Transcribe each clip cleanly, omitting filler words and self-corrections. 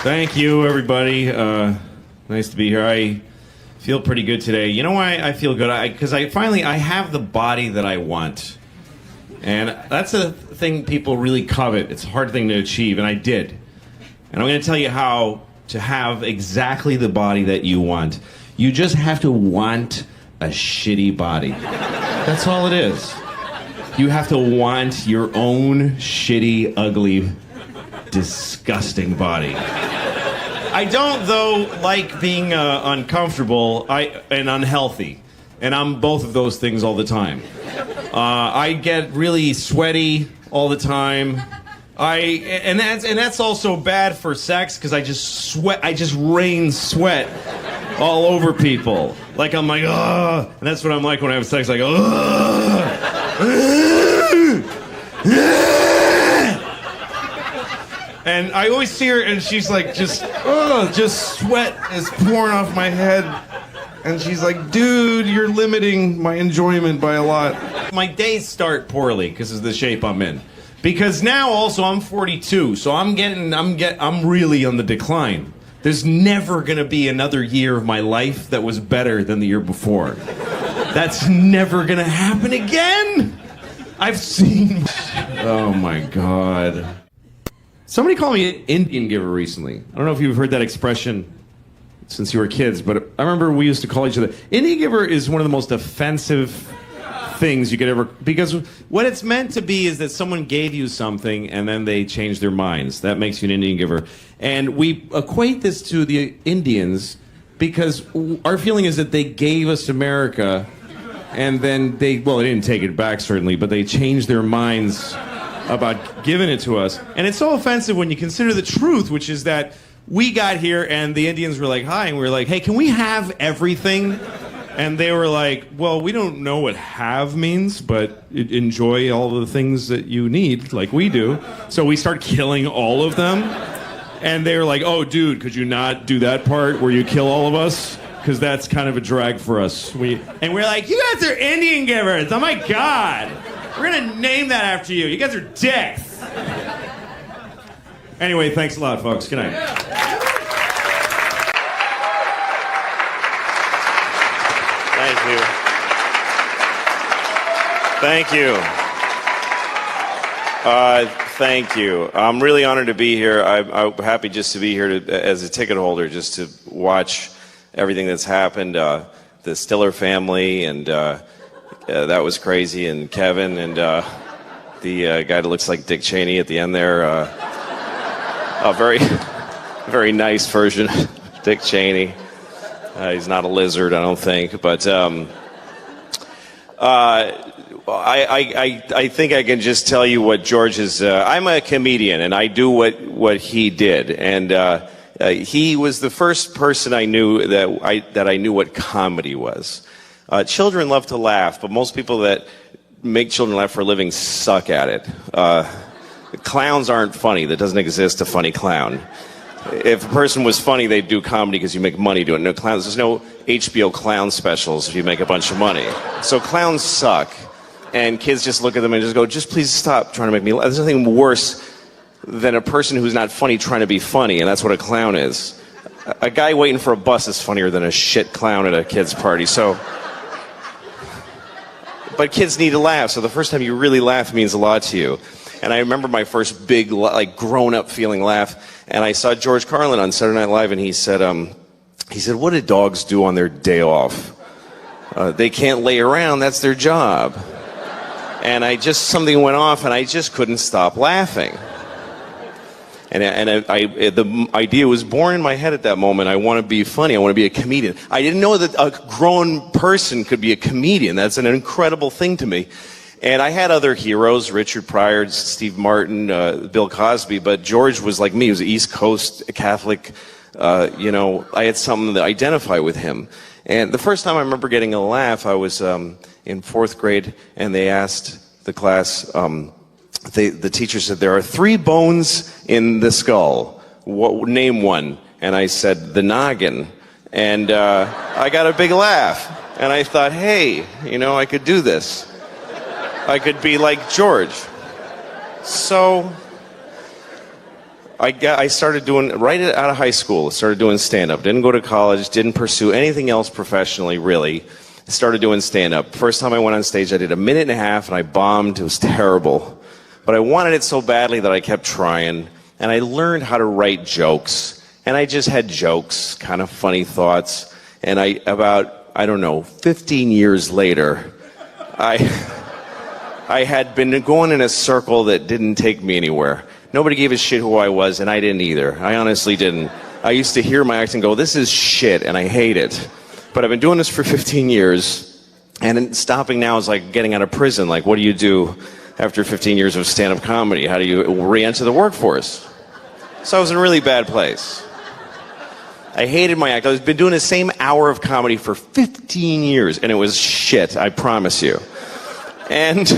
Thank you, everybody. Nice to be here. I feel pretty good today. You know why I feel good? Because I have the body that I want. And that's a thing people really covet. It's a hard thing to achieve, and I did. And I'm going to tell you how to have exactly the body that you want. You just have to want a shitty body. That's all it is. You have to want your own shitty, ugly, disgusting body. I don't, though, like being uncomfortable and unhealthy. And I'm both of those things all the time. I get really sweaty all the time. And that's also bad for sex because I just rain sweat all over people. Like I'm like, ugh. And that's what I'm like when I have sex. Like, ugh. And I always see her, and she's like, just sweat is pouring off my head. And she's like, dude, you're limiting my enjoyment by a lot. My days start poorly because of the shape I'm in. Because now also I'm 42, so I'm really on the decline. There's never gonna be another year of my life that was better than the year before. That's never gonna happen again. I've seen. Oh my God. Somebody called me an Indian giver recently. I don't know if you've heard that expression since you were kids, but I remember we used to call each other. Indian giver is one of the most offensive things you could ever, because what it's meant to be is that someone gave you something and then they changed their minds. That makes you an Indian giver. And we equate this to the Indians because our feeling is that they gave us America and then they didn't take it back certainly, but they changed their minds about giving it to us. And it's so offensive when you consider the truth, which is that we got here and the Indians were like, hi, and we were like, hey, can we have everything? And they were like, well, we don't know what have means, but enjoy all the things that you need, like we do. So we start killing all of them. And they were like, oh, dude, could you not do that part where you kill all of us? Because that's kind of a drag for us. And we're like, you guys are Indian givers. Oh, my God. We're going to name that after you. You guys are dicks. Anyway, thanks a lot, folks. Good night. Thank you. Thank you. Thank you. I'm really honored to be here. I'm happy just to be here as a ticket holder, just to watch everything that's happened. The Stiller family, and that was crazy. And Kevin, and the guy that looks like Dick Cheney at the end there. A very, very nice version of Dick Cheney. He's not a lizard, I don't think, but I think I can just tell you what George is. I'm a comedian, and I do what he did, and he was the first person I knew that I knew what comedy was. Children love to laugh, but most people that make children laugh for a living suck at it. Clowns aren't funny. There doesn't exist a funny clown. If a person was funny, they'd do comedy because you make money doing it. No clowns. There's no HBO clown specials if you make a bunch of money. So clowns suck. And kids just look at them and just go, just please stop trying to make me laugh. There's nothing worse than a person who's not funny trying to be funny, and that's what a clown is. A guy waiting for a bus is funnier than a shit clown at a kid's party. So, but kids need to laugh. So the first time you really laugh means a lot to you. And I remember my first big, like, grown-up feeling laugh. And I saw George Carlin on Saturday Night Live, and he said, what do dogs do on their day off? They can't lay around. That's their job. And something went off, and I just couldn't stop laughing. And the idea was born in my head at that moment. I want to be funny. I want to be a comedian. I didn't know that a grown person could be a comedian. That's an incredible thing to me. And I had other heroes, Richard Pryor, Steve Martin, Bill Cosby, but George was like me. He was an East Coast Catholic. I had something to identify with him. And the first time I remember getting a laugh, I was in fourth grade, and they asked the class, the teacher said, there are 3 bones in the skull. Name one. And I said, the noggin. And I got a big laugh. And I thought, hey, I could do this. I could be like George. So I started doing, right out of high school, started doing stand-up. Didn't go to college, didn't pursue anything else professionally, really. Started doing stand-up. First time I went on stage, I did a minute and a half, and I bombed. It was terrible. But I wanted it so badly that I kept trying, and I learned how to write jokes. And I just had jokes, kind of funny thoughts. And about 15 years later, I had been going in a circle that didn't take me anywhere. Nobody gave a shit who I was, and I didn't either. I honestly didn't. I used to hear my act and go, this is shit, and I hate it. But I've been doing this for 15 years, and stopping now is like getting out of prison. Like, what do you do after 15 years of stand-up comedy? How do you re-enter the workforce? So I was in a really bad place. I hated my act. I've been doing the same hour of comedy for 15 years, and it was shit, I promise you. And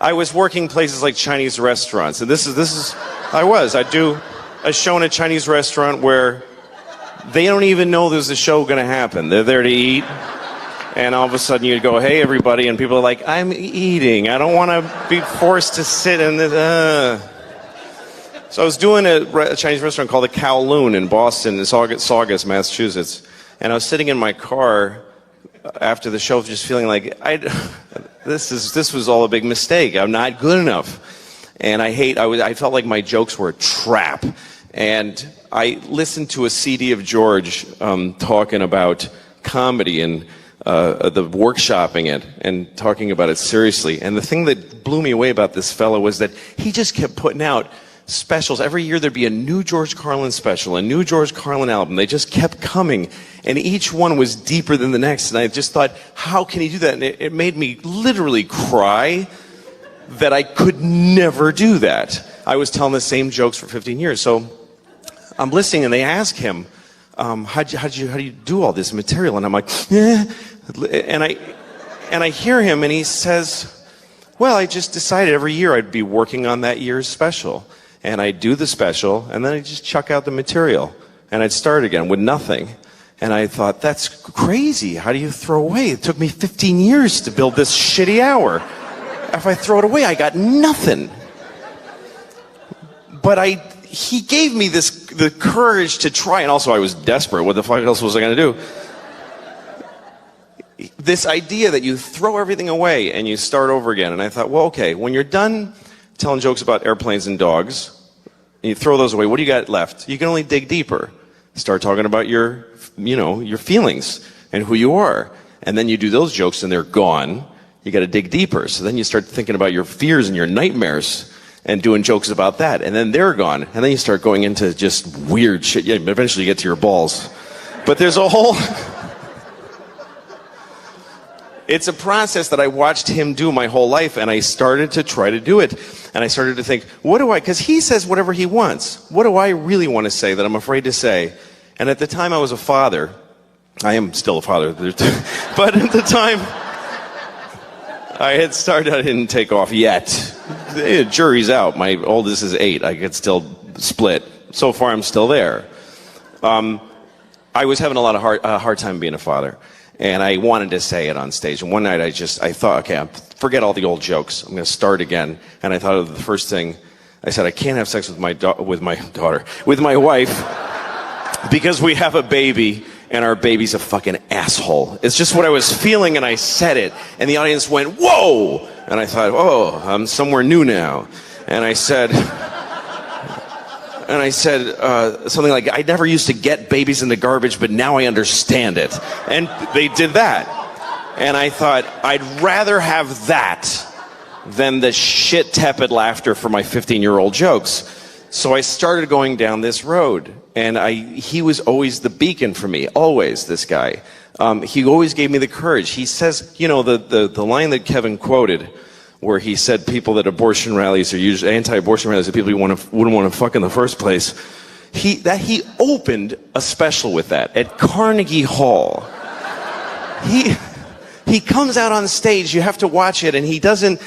I was working places like Chinese restaurants, and I'd do a show in a Chinese restaurant where they don't even know there's a show going to happen. They're there to eat, and all of a sudden you go, hey, everybody, and people are like, I'm eating. I don't want to be forced to sit in this. So I was doing a Chinese restaurant called the Kowloon in Boston, in Saugus, Massachusetts, and I was sitting in my car after the show just feeling like, this was all a big mistake. I'm not good enough. And I felt like my jokes were a trap. And I listened to a CD of George talking about comedy and the workshopping it and talking about it seriously. And the thing that blew me away about this fellow was that he just kept putting out specials. Every year there'd be a new George Carlin special, a new George Carlin album. They just kept coming, and each one was deeper than the next. And I just thought, how can he do that? And it made me literally cry that I could never do that. I was telling the same jokes for 15 years. So I'm listening, and they ask him, how do you do all this material? And I'm like, and I hear him, and he says, well, I just decided every year I'd be working on that year's special. And I'd do the special, and then I'd just chuck out the material. And I'd start again with nothing. And I thought, that's crazy. How do you throw away? It took me 15 years to build this shitty hour. If I throw it away, I got nothing. But he gave me the courage to try, and also I was desperate. What the fuck else was I going to do? This idea that you throw everything away and you start over again. And I thought, well, okay, when you're done telling jokes about airplanes and dogs, and you throw those away, what do you got left? You can only dig deeper. Start talking about your feelings and who you are. And then you do those jokes and they're gone. You got to dig deeper. So then you start thinking about your fears and your nightmares and doing jokes about that. And then they're gone. And then you start going into just weird shit. Yeah, eventually you get to your balls. But there's a whole... It's a process that I watched him do my whole life, and I started to try to do it. And I started to think, because he says whatever he wants. What do I really want to say that I'm afraid to say? And at the time I was a father. I am still a father. But at the time, I didn't take off yet. The jury's out. My oldest is 8. I could still split. So far, I'm still there. I was having a hard time being a father. And I wanted to say it on stage. And one night I thought, okay, forget all the old jokes. I'm going to start again. And I thought of the first thing. I said, I can't have sex with my wife, because we have a baby, and our baby's a fucking asshole. It's just what I was feeling, and I said it. And the audience went, whoa! And I thought, oh, I'm somewhere new now. And I said something like, I never used to get babies in the garbage, but now I understand it. And they did that. And I thought, I'd rather have that than the shit tepid laughter for my 15-year-old jokes. So I started going down this road. And he was always the beacon for me, always, this guy. He always gave me the courage. He says, the line that Kevin quoted, where he said people that abortion rallies are usually anti-abortion rallies are people you wouldn't want to fuck in the first place. He opened a special with that at Carnegie Hall. He comes out on stage, you have to watch it, and he doesn't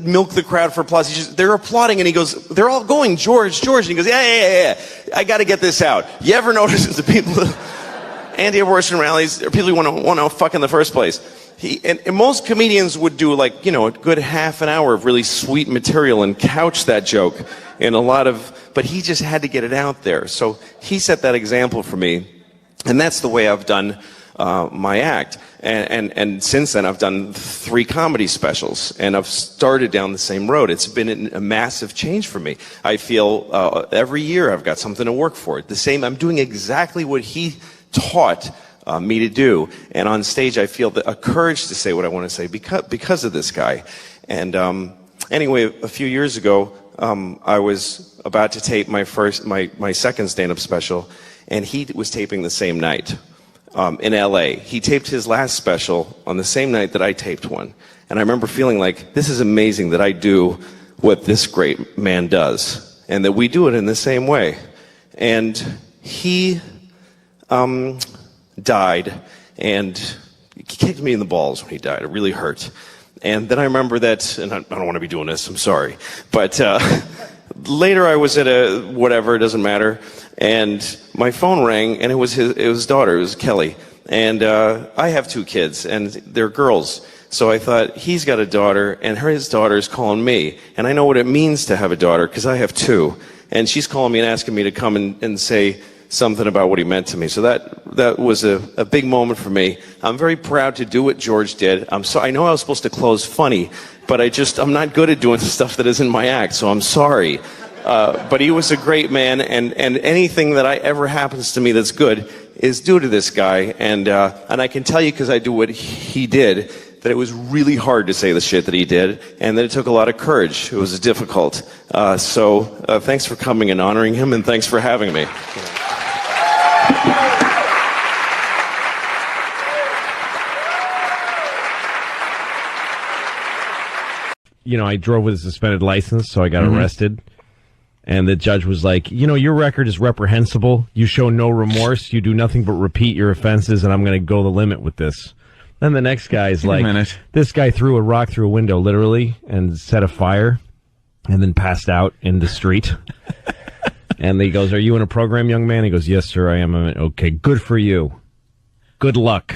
milk the crowd for applause. They're applauding, and he goes, they're all going, George, and he goes, yeah, I got to get this out. You ever notice the people, anti-abortion rallies are people you want to fuck in the first place? And most comedians would do like, you know, a good half an hour of really sweet material and couch that joke in a lot of, but he just had to get it out there. So he set that example for me. And that's the way I've done my act. And since then, I've done 3 comedy specials, and I've started down the same road. It's been a massive change for me. I feel every year I've got something to work for. I'm doing exactly what he taught me to do. And on stage, I feel a courage to say what I want to say because of this guy. And anyway, a few years ago, I was about to tape my second stand-up special, and he was taping the same night. In LA. He taped his last special on the same night that I taped one. And I remember feeling like, this is amazing that I do what this great man does, and that we do it in the same way. And he died, and he kicked me in the balls when he died. It really hurt. And then I remember that, and I don't want to be doing this, I'm sorry. But later I was at whatever, it doesn't matter, and my phone rang, and it was his daughter, it was Kelly. And I have 2 kids, and they're girls. So I thought, he's got a daughter, and his daughter's calling me. And I know what it means to have a daughter, because I have 2. And she's calling me and asking me to come and say something about what he meant to me. So that was a big moment for me. I'm very proud to do what George did. I know I was supposed to close funny, but I'm not good at doing stuff that isn't my act, so I'm sorry. But he was a great man, and anything that ever happens to me that's good is due to this guy. And I can tell you, because I do what he did, that it was really hard to say the shit that he did, and that it took a lot of courage. It was difficult. So thanks for coming and honoring him, and thanks for having me. You know, I drove with a suspended license, so I got arrested. And the judge was like, you know, your record is reprehensible. You show no remorse. You do nothing but repeat your offenses, and I'm going to go the limit with this. Then the next guy's like, this guy threw a rock through a window, literally, and set a fire, and then passed out in the street. And he goes, are you in a program, young man? He goes, yes, sir, I am. Okay, good for you. Good luck.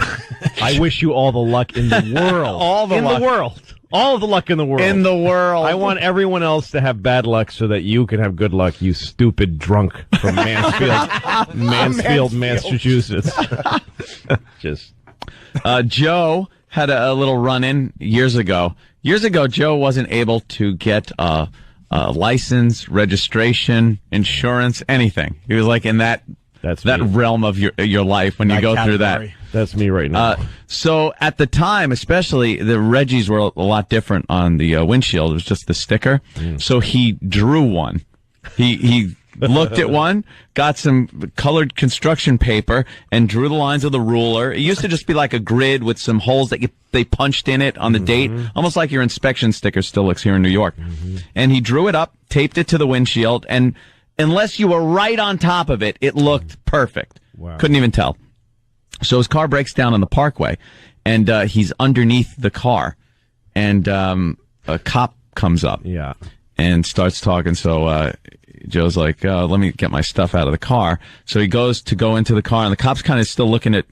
I wish you all the luck in the world. All the world. All of the luck in the world. In the world. I want everyone else to have bad luck so that you can have good luck, you stupid drunk from Mansfield, Massachusetts. Joe had a little run-in years ago. Years ago, Joe wasn't able to get a license, registration, insurance, anything. He was like in that realm of your life when you go through that. That's me right now. So at the time, especially, the Reggies were a lot different on the windshield. It was just the sticker. So he drew one. He looked at one, got some colored construction paper, and drew the lines with a ruler. It used to just be like a grid with some holes that they punched in it on the date, almost like your inspection sticker still looks here in New York. And he drew it up, taped it to the windshield, and unless you were right on top of it, it looked perfect. Wow. Couldn't even tell. So his car breaks down on the parkway, and he's underneath the car, and a cop comes up and starts talking. So Joe's like, let me get my stuff out of the car. So he goes to go into the car, and the cop's kind of still looking at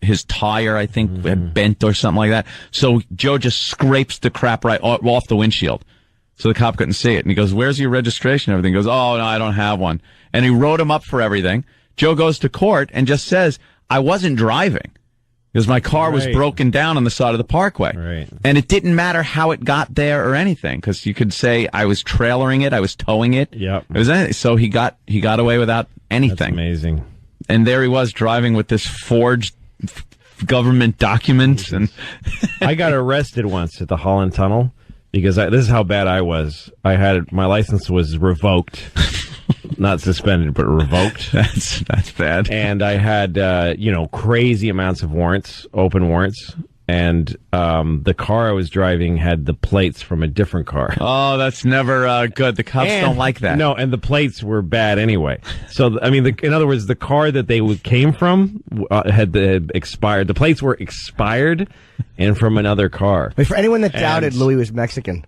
his tire, I think, had bent or something like that. So Joe just scrapes the crap right off the windshield. So the cop couldn't see it. And he goes, where's your registration and everything? He goes, oh, no, I don't have one. And he wrote him up for everything. Joe goes to court and just says, I wasn't driving because my car was broken down on the side of the parkway. Right. And it didn't matter how it got there or anything, because you could say I was trailering it, I was towing it. Yep. It was anything. So he got away without anything. That's amazing. And there he was driving with this forged government documents. And I got arrested once at the Holland Tunnel because this is how bad I was. My license was revoked. Not suspended, but revoked. That's bad. And I had, crazy amounts of warrants, open warrants. And the car I was driving had the plates from a different car. Oh, that's never good. The cops don't like that. No, and the plates were bad anyway. So, I mean, in other words, the car that they came from had expired. The plates were expired and from another car. Wait, for anyone that doubted Louis was Mexican.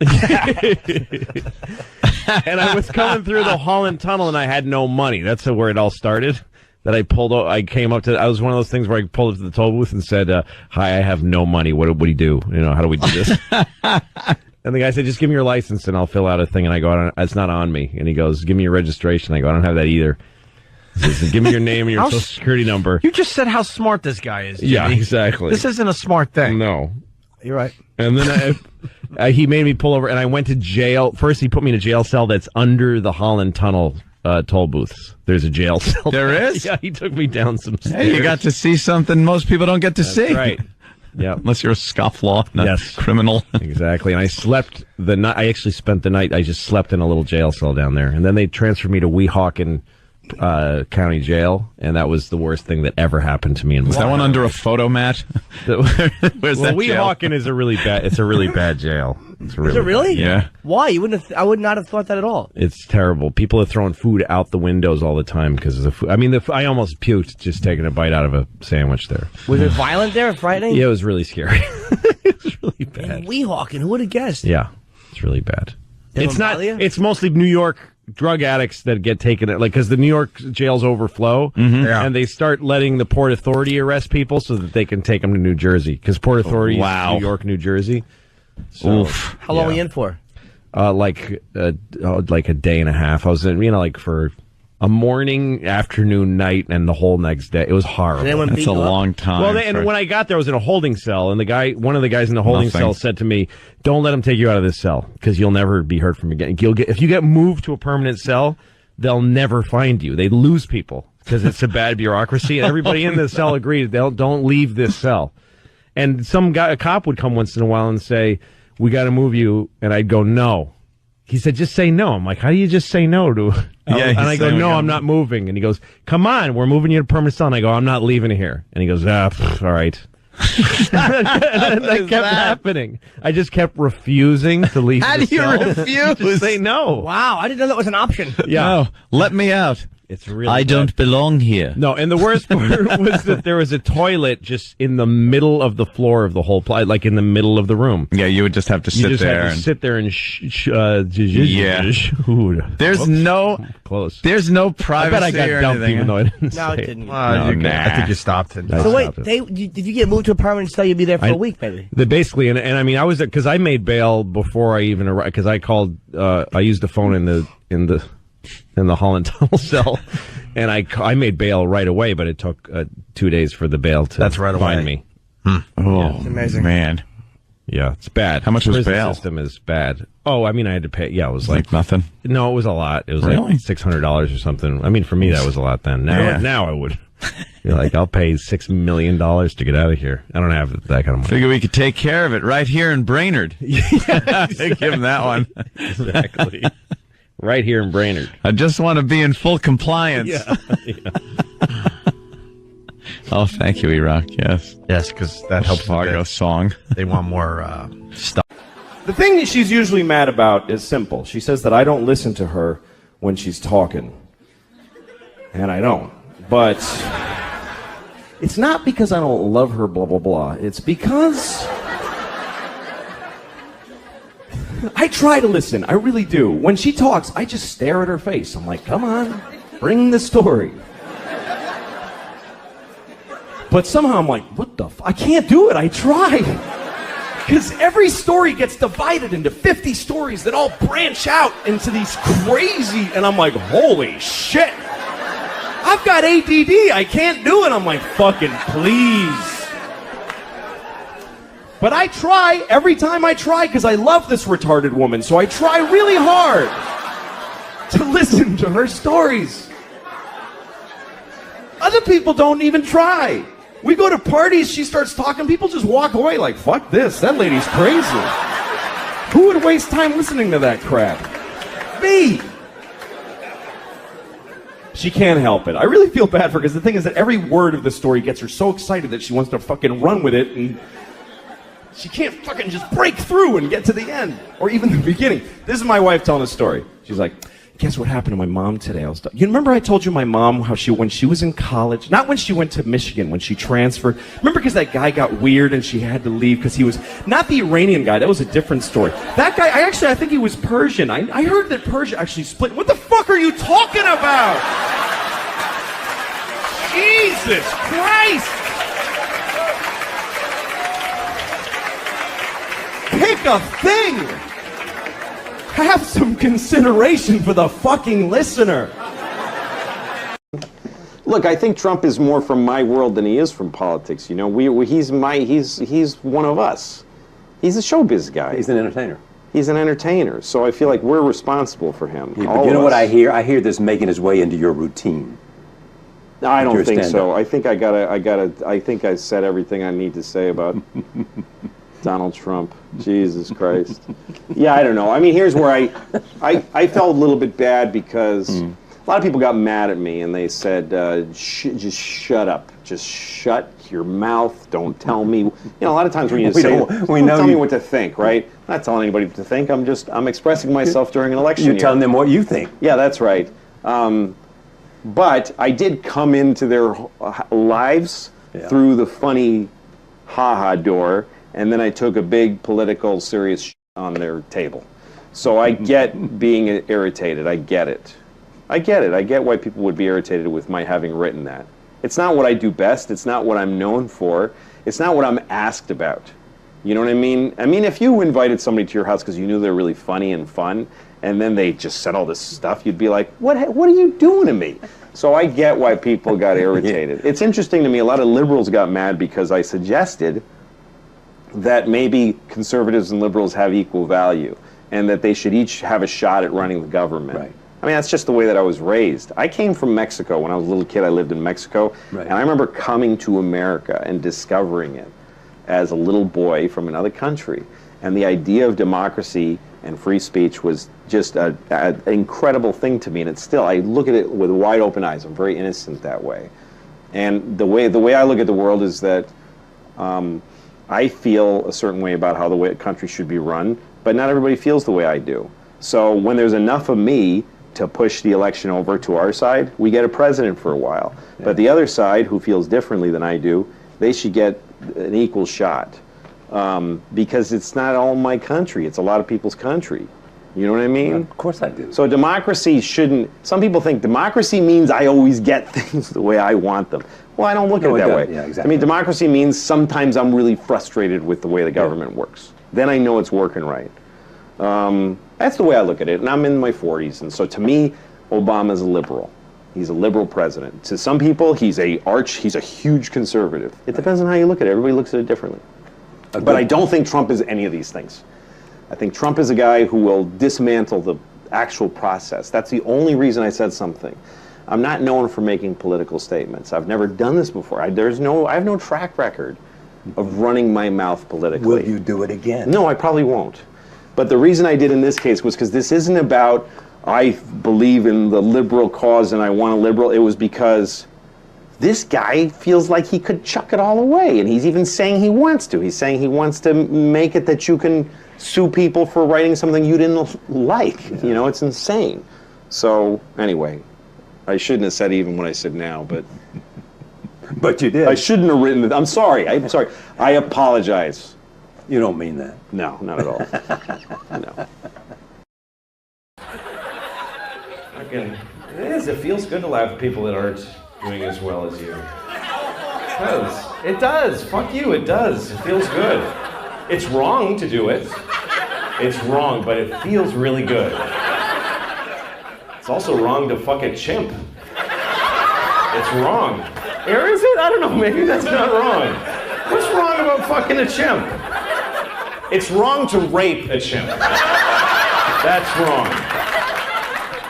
And I was coming through the Holland Tunnel, and I had no money. That's where it all started. that I pulled. I came up to. I was one of those things where I pulled up to the toll booth and said, "Hi, I have no money. What do you do? How do we do this?" And the guy said, "Just give me your license and I'll fill out a thing." And I go, "It's not on me." And he goes, "Give me your registration." I go, "I don't have that either." He says, "Give me your name and your social security number." You just said how smart this guy is, Jimmy. Yeah, exactly. This isn't a smart thing. No. You're right. And then he made me pull over, and I went to jail. First, he put me in a jail cell that's under the Holland Tunnel toll booths. There's a jail cell. There is? Yeah, he took me down some stairs. Hey, you got to see something most people don't get to see. Right. Yeah. Unless you're a scofflaw, not Yes. criminal. Exactly. And I slept the night. I actually spent the night. I just slept in a little jail cell down there. And then they transferred me to Weehawken County Jail, and that was the worst thing that ever happened to me in my life. Is that one under a photo mat? Where's that jail? Weehawken is a really bad. It's a really bad jail. It's really Is it really? bad. Yeah. Why? You wouldn't have, I would not have thought that at all. It's terrible. People are throwing food out the windows all the time because of the food. I mean, I almost puked just taking a bite out of a sandwich there. Was it violent there, frightening? Yeah, it was really scary. It was really bad. And Weehawken, who would have guessed? Yeah, it's really bad. They It's don't not. bother you? It's mostly New York drug addicts that get taken, because the New York jails overflow, and they start letting the Port Authority arrest people so that they can take them to New Jersey, because Port Authority is New York, New Jersey. So, Oof. How long were you in for? like a day and a half. I was in, for a morning, afternoon, night, and the whole next day. It was horrible. That's a long time. Well, and when I got there, I was in a holding cell, and one of the guys in the holding cell said to me, "Don't let them take you out of this cell, because you'll never be heard from again. If you get moved to a permanent cell, they'll never find you. They lose people because it's a bad bureaucracy." And everybody in the cell agreed, don't leave this cell. And a cop would come once in a while and say, "We got to move you," and I'd go, "No." He said, "Just say no." I'm like, "How do you just say no to?" And I go, "No, I'm not moving." And he goes, "Come on, we're moving you to permanent cell." And I go, "I'm not leaving here." And he goes, all right. And that kept happening. I just kept refusing to leave. How the do you cell. refuse? Just say no. Wow, I didn't know that was an option. Yeah. No, let me out. It's really I bad. don't belong here. No, and the worst part was that there was a toilet just in the middle of the floor of the whole place, like in the middle of the room. Yeah, you would just have to You sit just there. had to sit there and Yeah. Ooh, There's no close. There's no I privacy bet I got or dumped anything. even though I didn't No, say it didn't. No, I think you stopped it. I So wait, stopped it. did you get moved to a permanent cell? You'd be there for a week, maybe. Basically, and I mean, I was because I made bail before I even arrived, because I called. I used the phone in the Holland Tunnel cell, and I made bail right away. But it took 2 days for the bail to find me. Oh, amazing. man. Yeah, it's bad. How much was Prison bail? System is bad. Oh, I mean, I had to pay. Yeah, it was Like nothing. No, it was a lot. It was Really? like $600 or something. I mean, for me, that was a lot then. Now I would. You're like, I'll pay $6 million to get out of here. I don't have that kind of money. Figure we could take care of it right here in Brainerd. Give him that one. Exactly. Right here in Brainerd. I just want to be in full compliance. Yeah. Oh, thank you, Iraq. Yes. Yes, because that helps Fargo with song. They want more stuff. The thing that she's usually mad about is simple. She says that I don't listen to her when she's talking. And I don't. But it's not because I don't love her, blah, blah, blah. It's because I try to listen. I really do. When she talks, I just stare at her face. I'm like, come on, bring the story. But somehow I'm like, what the I can't do it. I try. Because every story gets divided into 50 stories that all branch out into these crazy, and I'm like, holy shit. I've got ADD. I can't do it. I'm like, fucking please. But I try every time I try because I love this retarded woman. So I try really hard to listen to her stories. Other people don't even try. We go to parties, she starts talking, people just walk away like, fuck this, that lady's crazy. Who would waste time listening to that crap? Me. She can't help it. I really feel bad for her because the thing is that every word of the story gets her so excited that she wants to fucking run with it, and she can't fucking just break through and get to the end or even the beginning. This is my wife telling a story. She's like, guess what happened to my mom today? You remember I told you my mom how when she was in college, not when she went to Michigan, when she transferred. Remember because that guy got weird and she had to leave because he was not the Iranian guy. That was a different story. That guy, I think he was Persian. I heard that Persia actually split. What the fuck are you talking about? Jesus Christ! Pick a thing! Have some consideration for the fucking listener. Look, I think Trump is more from my world than he is from politics. You know, he's one of us. He's a showbiz guy. He's an entertainer. He's an entertainer. So I feel like we're responsible for him. Yeah, but you know what I hear? I hear this making his way into your routine. No, I don't think so. I think I think I said everything I need to say about Donald Trump. Jesus Christ. Yeah, I don't know. I mean, here's where I felt a little bit bad because a lot of people got mad at me and they said, just shut up. Just shut your mouth. Don't tell me. You know, a lot of times when you don't tell me what to think, right? I'm not telling anybody what to think. I'm expressing myself during an election You're telling them what you think. Yeah, that's right. But I did come into their lives through the funny ha-ha door, and then I took a big political serious on their table. So I get being irritated. I get it. I get it. I get why people would be irritated with my having written that. It's not what I do best. It's not what I'm known for. It's not what I'm asked about. You know what I mean? I mean, if you invited somebody to your house because you knew they were really funny and fun, and then they just said all this stuff, you'd be like, what are you doing to me? So I get why people got irritated. It's interesting to me, a lot of liberals got mad because I suggested that maybe conservatives and liberals have equal value, and that they should each have a shot at running the government. Right. I mean, that's just the way that I was raised. I came from Mexico. When I was a little kid, I lived in Mexico, and I remember coming to America and discovering it as a little boy from another country. And the idea of democracy and free speech was just an incredible thing to me, and it's still, I look at it with wide open eyes. I'm very innocent that way. And the way I look at the world is that I feel a certain way about how the country should be run, but not everybody feels the way I do. So when there's enough of me to push the election over to our side, we get a president for a while. Yeah. But the other side, who feels differently than I do, they should get an equal shot. Because it's not all my country, it's a lot of people's country. You know what I mean? Yeah, of course I do. So democracy shouldn't, some people think democracy means I always get things the way I want them. Well, I don't look at it that way. Yeah, exactly. I mean, democracy means sometimes I'm really frustrated with the way the government works. Then I know it's working right. That's the way I look at it, and I'm in my 40s, and so to me, Obama's a liberal. He's a liberal president. To some people, he's a huge conservative. It depends on how you look at it. Everybody looks at it differently. But I don't think Trump is any of these things. I think Trump is a guy who will dismantle the actual process. That's the only reason I said something. I'm not known for making political statements. I've never done this before. I have no track record of running my mouth politically. Will you do it again? No, I probably won't. But the reason I did in this case was because this isn't about I believe in the liberal cause and I want a liberal. It was because this guy feels like he could chuck it all away, and he's even saying he wants to. He's saying he wants to make it that you can sue people for writing something you didn't like. Yeah. You know, it's insane. So anyway, I shouldn't have said even what I said now, but but you did. I shouldn't have written it. I'm sorry. I apologize. You don't mean that. No, not at all. No. Again, it is. It feels good to laugh at people that aren't doing as well as you. It does. It does. Fuck you. It does. It feels good. It's wrong to do it. It's wrong, but it feels really good. It's also wrong to fuck a chimp. It's wrong. Or is it? I don't know. Maybe that's not wrong. What's wrong about fucking a chimp? It's wrong to rape a chimp. That's wrong.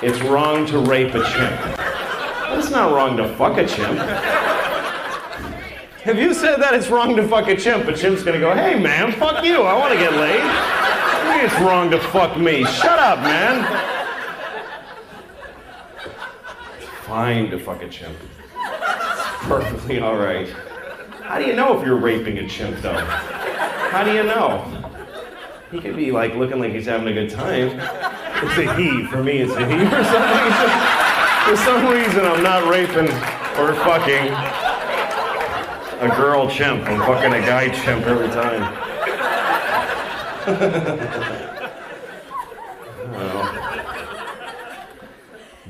It's wrong to rape a chimp. But it's not wrong to fuck a chimp. Have you said that it's wrong to fuck a chimp? A chimp's gonna go, hey man, fuck you, I wanna get laid. I think it's wrong to fuck me. Shut up, man. It's fine to fuck a chimp. It's perfectly alright. How do you know if you're raping a chimp, though? How do you know? He could be like looking like he's having a good time. It's a he. For me, it's a he. For some reason, I'm not raping or fucking a girl chimp. I'm fucking a guy chimp every time.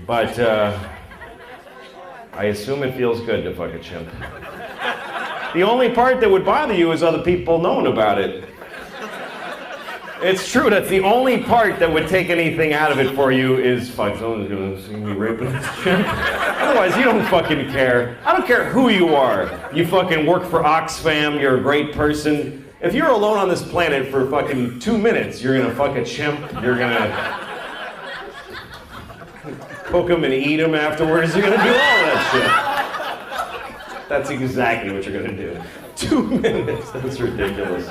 But I assume it feels good to fuck a chimp. The only part that would bother you is other people knowing about it. It's true, that's the only part that would take anything out of it for you is, fuck, someone's gonna see me raping this chimp. Otherwise, you don't fucking care. I don't care who you are. You fucking work for Oxfam, you're a great person. If you're alone on this planet for fucking 2 minutes, you're gonna fuck a chimp, you're gonna cook him and eat him afterwards, you're gonna do all that shit. That's exactly what you're gonna do. 2 minutes, that's ridiculous.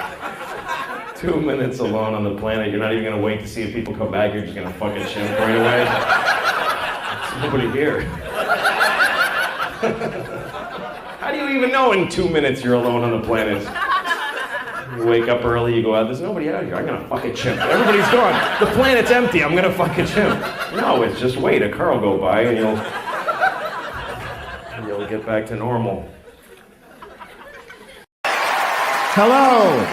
2 minutes alone on the planet, you're not even gonna wait to see if people come back, you're just gonna fuck a chimp right away. There's nobody here. How do you even know in 2 minutes you're alone on the planet? You wake up early, you go out, there's nobody out here, I'm gonna fuck a chimp. Everybody's gone, the planet's empty, I'm gonna fuck a chimp. No, it's just wait, a car will go by and you'll get back to normal. Hello.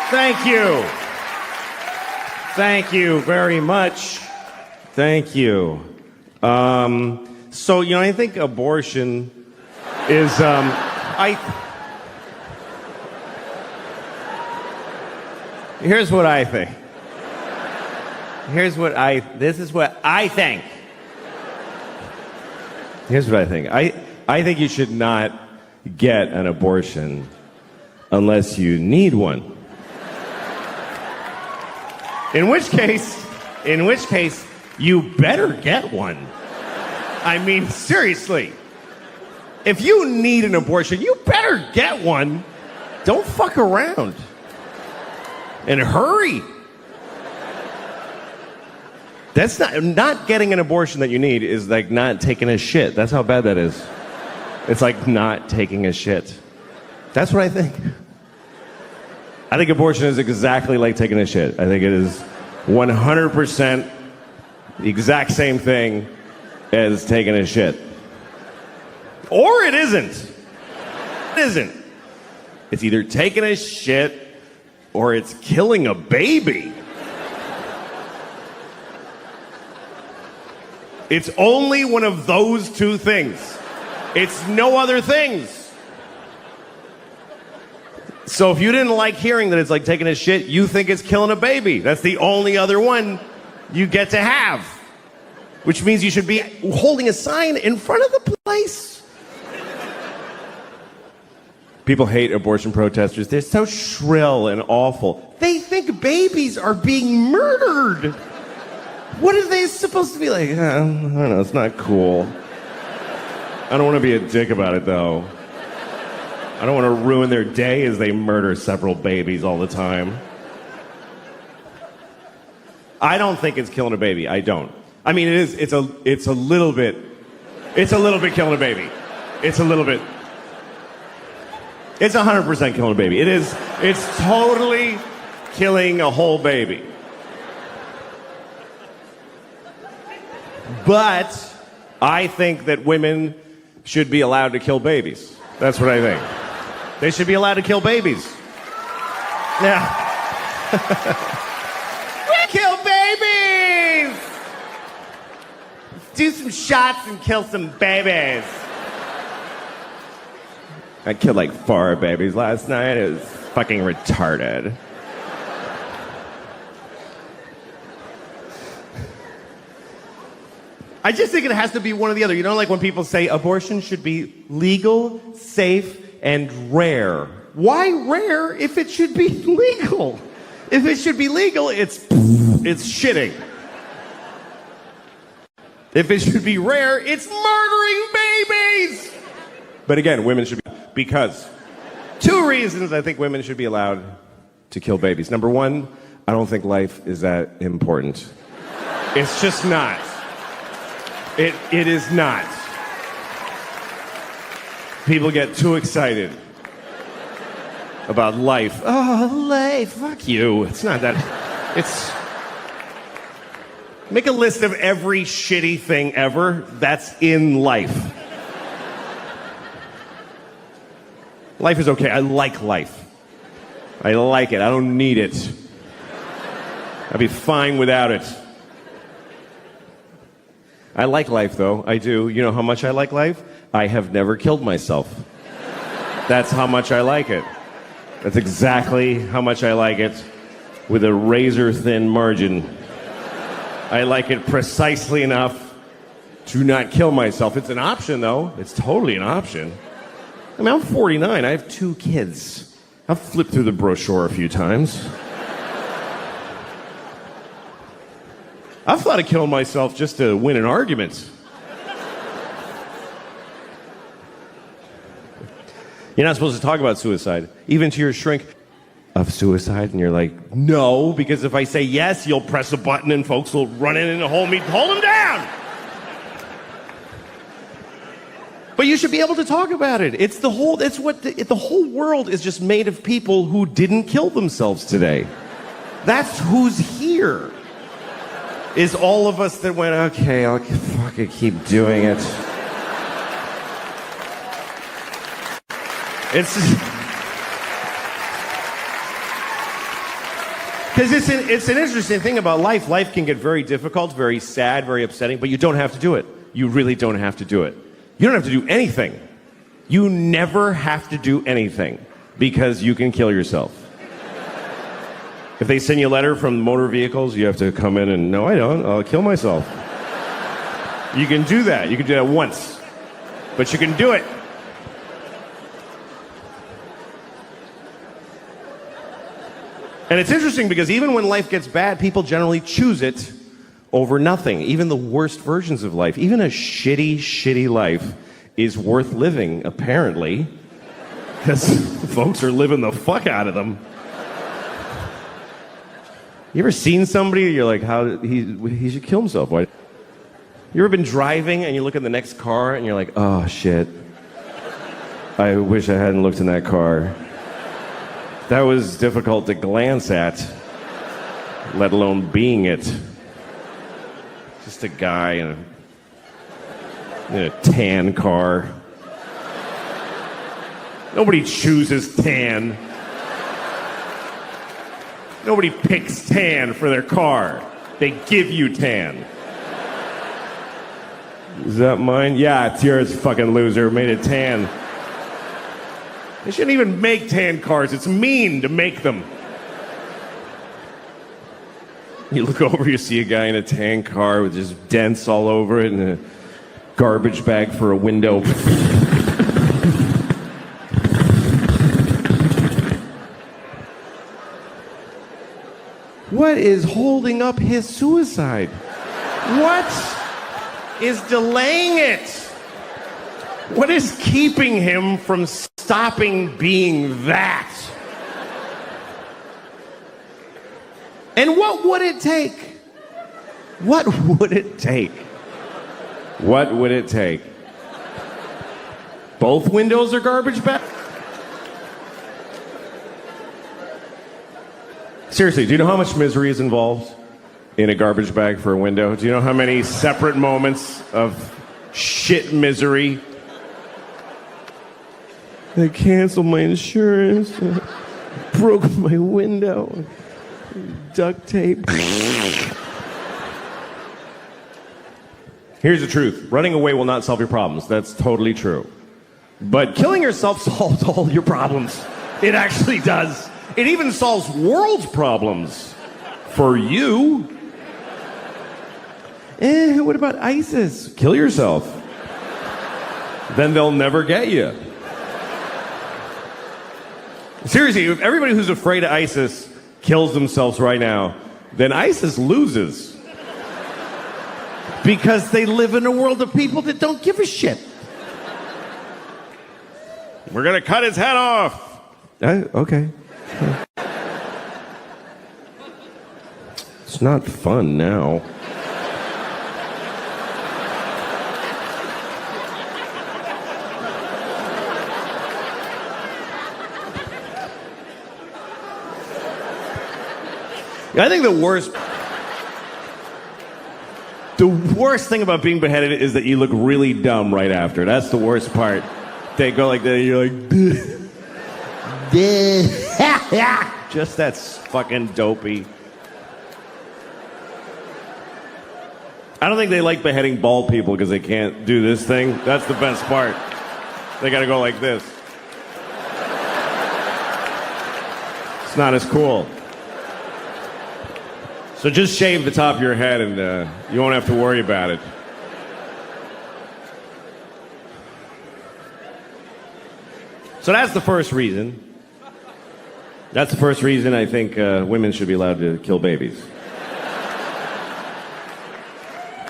Thank you. Thank you very much. Thank you. So, I think abortion is, here's what I think. This is what I think. Here's what I think. I think you should not get an abortion unless you need one. In which case, you better get one. I mean, seriously. If you need an abortion, you better get one. Don't fuck around. And hurry. That's not getting an abortion that you need is like not taking a shit. That's how bad that is. It's like not taking a shit. That's what I think. I think abortion is exactly like taking a shit. I think it is 100% the exact same thing as taking a shit. Or it isn't. It isn't. It's either taking a shit or it's killing a baby. It's only one of those two things. It's no other things. So if you didn't like hearing that it's like taking a shit, you think it's killing a baby. That's the only other one you get to have. Which means you should be holding a sign in front of the place. People hate abortion protesters. They're so shrill and awful. They think babies are being murdered. What are they supposed to be like? I don't know, it's not cool. I don't want to be a dick about it, though. I don't want to ruin their day as they murder several babies all the time. I don't think it's killing a baby. I don't. I mean, it's a little bit killing a baby. It's a little bit. It's 100% killing a baby. It's totally killing a whole baby. But I think that women should be allowed to kill babies. That's what I think. They should be allowed to kill babies. Yeah. We kill babies! Do some shots and kill some babies. I killed like 4 babies last night. It was fucking retarded. I just think it has to be one or the other. You know, like when people say abortion should be legal, safe, and rare. Why rare if it should be legal? If it should be legal, it's shitting. If it should be rare, it's murdering babies. But again, women should be, because 2 reasons I think women should be allowed to kill babies. Number 1, I don't think life is that important. It's just not. It is not. People get too excited about life. Oh, life, fuck you. It's not that. It's. Make a list of every shitty thing ever that's in life. Life is okay. I like life. I like it. I don't need it. I'd be fine without it. I like life, though. I do. You know how much I like life? I have never killed myself. That's how much I like it. That's exactly how much I like it, with a razor-thin margin. I like it precisely enough to not kill myself. It's an option, though. It's totally an option. I mean, I'm 49. I have 2 kids. I've flipped through the brochure a few times. I've thought of killing myself just to win an argument. You're not supposed to talk about suicide, even to your shrink, of suicide, and you're like, no, because if I say yes, you'll press a button and folks will run in and hold him down. But you should be able to talk about it. It's the whole world is just made of people who didn't kill themselves today. That's who's here. Is all of us that went, okay, I'll fucking keep doing it. It's because it's an interesting thing about life. Life can get very difficult, very sad, very upsetting, but you don't have to do it. You really don't have to do it. You don't have to do anything. You never have to do anything because you can kill yourself. If they send you a letter from motor vehicles, you have to come in and, no, I don't. I'll kill myself. You can do that. You can do that once. But you can do it. And it's interesting because even when life gets bad, people generally choose it over nothing. Even the worst versions of life, even a shitty, shitty life is worth living, apparently, because folks are living the fuck out of them. You ever seen somebody, you're like, he should kill himself. Why? You ever been driving and you look at the next car and you're like, oh, shit. I wish I hadn't looked in that car. That was difficult to glance at, let alone being it. Just a guy in a tan car. Nobody chooses tan. Nobody picks tan for their car. They give you tan. Is that mine? Yeah, it's yours, fucking loser. Made it tan. They shouldn't even make tan cars. It's mean to make them. You look over, you see a guy in a tan car with just dents all over it and a garbage bag for a window. What is holding up his suicide? What is delaying it? What is keeping him from stopping being that? And what would it take? What would it take? What would it take? Both windows are garbage bags? Seriously, do you know how much misery is involved in a garbage bag for a window? Do you know how many separate moments of shit misery? They canceled my insurance, broke my window, duct tape. Here's the truth. Running away will not solve your problems. That's totally true. But killing yourself solves all your problems. It actually does. It even solves world problems. For you. What about ISIS? Kill yourself. Then they'll never get you. Seriously, if everybody who's afraid of ISIS kills themselves right now, then ISIS loses. Because they live in a world of people that don't give a shit. We're gonna cut his head off. Okay. It's not fun now. I think the worst thing about being beheaded is that you look really dumb right after. That's the worst part. They go like that, and you're like, just that's fucking dopey. I don't think they like beheading bald people because they can't do this thing. That's the best part. They gotta go like this. It's not as cool. So just shave the top of your head and you won't have to worry about it. So that's the first reason. That's the first reason I think women should be allowed to kill babies.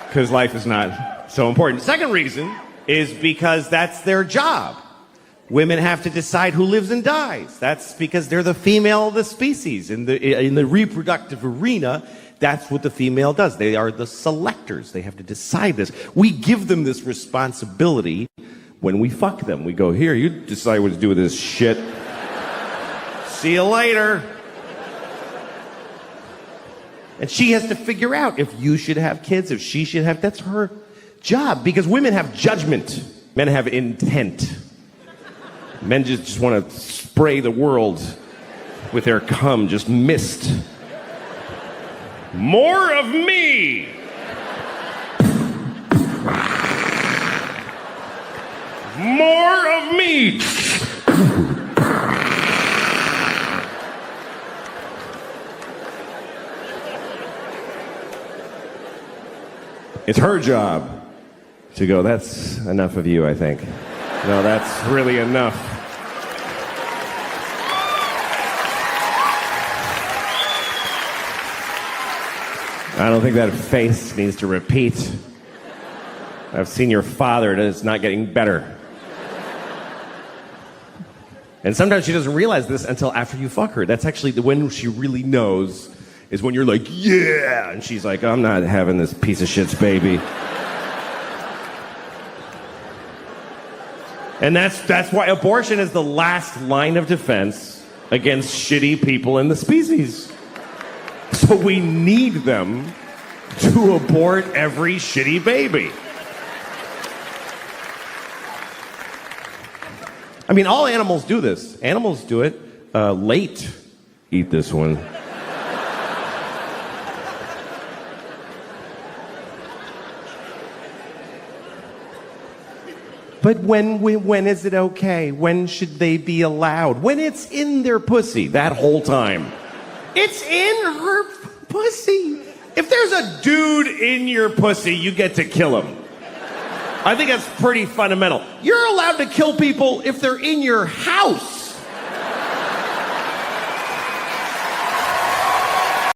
Because life is not so important. Second reason is because that's their job. Women have to decide who lives and dies. That's because they're the female of the species. In the reproductive arena, that's what the female does. They are the selectors. They have to decide this. We give them this responsibility when we fuck them. We go, here, you decide what to do with this shit. See you later. And she has to figure out if you should have kids, if she should have. That's her job. Because women have judgment. Men have intent. Men just want to spray the world with their cum, just mist. More of me! More of me! It's her job to go, that's enough of you, I think. No, that's really enough. I don't think that face needs to repeat. I've seen your father, and it's not getting better. And sometimes she doesn't realize this until after you fuck her. That's actually when she really knows, is when you're like, yeah! And she's like, I'm not having this piece of shit's baby. And that's why abortion is the last line of defense against shitty people in the species. So we need them to abort every shitty baby. I mean, all animals do this. Animals do it late. Eat this one. But when is it okay? When should they be allowed? When it's in their pussy, that whole time. It's in her pussy. If there's a dude in your pussy, you get to kill him. I think that's pretty fundamental. You're allowed to kill people if they're in your house.